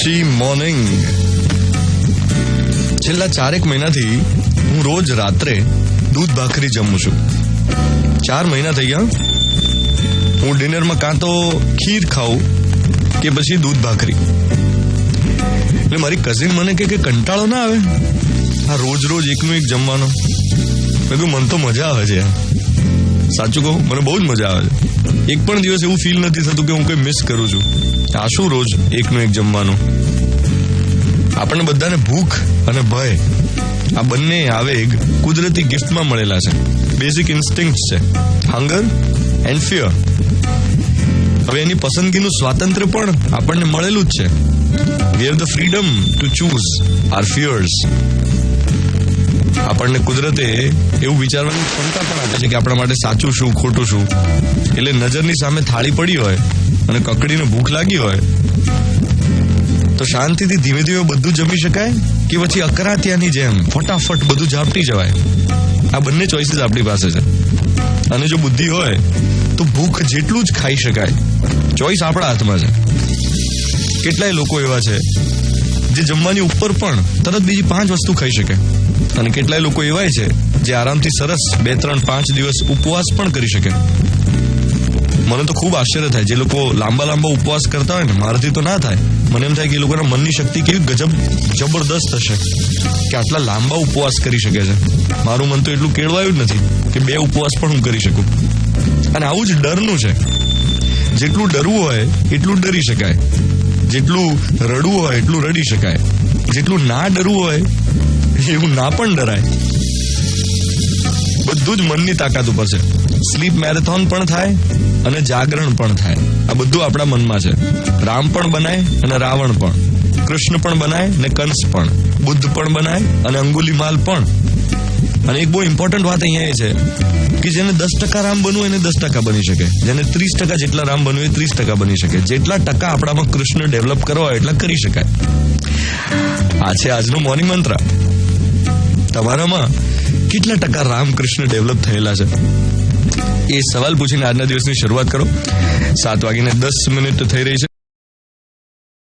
ગુચી morning. છેલ્લા 4 મહિનાથી હું રોજ રાત્રે દૂધ ભાખરી જમું છું. 4 મહિના થઈ ગયા. હું ડિનરમાં કાં તો ખીર ખાઉં કે પછી દૂધ ભાખરી. એટલે મારી કઝિન મને કે કંટાળો ના આવે આ રોજ રોજ એકનું એક જમવાનો? મેં કહ્યું મને તો મજા આવે છે. સાચું કહું, મને બહુ જ મજા આવે છે. એક પણ દિવસ એવું ફીલ નથી થતું કે હું કંઈ મિસ કરું છું. આ શું રોજ એકનું એક જમવાનું? આપણને બધાને ભૂખ અને ભય આ બંને આવેગ કુદરતી ગિફ્ટમાં મળેલા છે. બેઝિક ઇન્સ્ટિંક્ટ છે, હંગર એન્ડ ફિયર. હવે એની પસંદગીનું સ્વાતંત્ર્ય પણ આપણને મળેલું જ છે. We have the freedom to choose our fears. આપણને કુદરતે એવું વિચારવાની ક્ષમતા પણ આપે છે કે આપણા માટે સાચું શું ખોટું શું. એટલે નજરની સામે થાળી પડી હોય અને કકડીને ભૂખ લાગી હોય તો શાંતિથી ધીમે ધીમે બધું જમી શકાય કે પછી અકરાતિયાની જેમ ફટાફટ બધું ઝાપટી જવાય. આ બંને ચોઇસીસ આપણી પાસે છે. અને જો બુદ્ધિ હોય તો ભૂખ જેટલું જ ખાઈ શકાય. ચોઇસ આપણા હાથમાં છે. કેટલાય લોકો એવા છે જે જમવાની ઉપર પણ તરત બીજી 5 વસ્તુ ખાઈ શકે, અને કેટલાય લોકો એવા છે જે આરામથી સરસ 2, 3, 5 દિવસ ઉપવાસ પણ કરી શકે. મને તો ખૂબ આશ્ચર્ય થાય જે લોકો લાંબા ઉપવાસ કરતા હોય ને. મારાથી તો ના થાય. મને એમ થાય કે એ લોકોના મનની શક્તિ કેવી જબરદસ્ત હશે કે આટલા લાંબા ઉપવાસ કરી શકે છે. મારું મન તો એટલું કેળવાયું જ નથી કે 2 ઉપવાસ પણ હું કરી શકું. અને આવું જ ડરનું છે. જેટલું ડરવું હોય એટલું ડરી શકાય, જેટલું રડવું હોય એટલું રડી શકાય, જેટલું ના ડરવું હોય એવું ના પણ ડરાય. બધું જ મનની તાકાત ઉપર છે. સ્લીપ મેરેથોન પણ થાય અને જાગરણ પણ થાય. આ બધું આપણા મનમાં છે. રામ પણ બનાય અને રાવણ પણ, કૃષ્ણ પણ બનાય અને કંસ પણ, બુદ્ધ પણ બનાય અને અંગુલીમાલ પણ. અને એક બહુ ઇમ્પોર્ટન્ટ વાત અહીંયા એ છે કે જેને 10% રામ બનવું એને 10% બની શકે, જેને 30% જેટલા રામ બનવું એ 30% બની શકે. જેટલા ટકા આપણામાં કૃષ્ણ ડેવલપ કરવા હોય એટલા કરી શકાય. આ છે આજનું મોર્નિંગ મંત્ર. તમારામાં કેટલા ટકા રામકૃષ્ણ ડેવલપ થયેલા છે એ સવાલ પૂછીને આજના દિવસની શરૂઆત કરો. 7:10 થઈ રહી છે.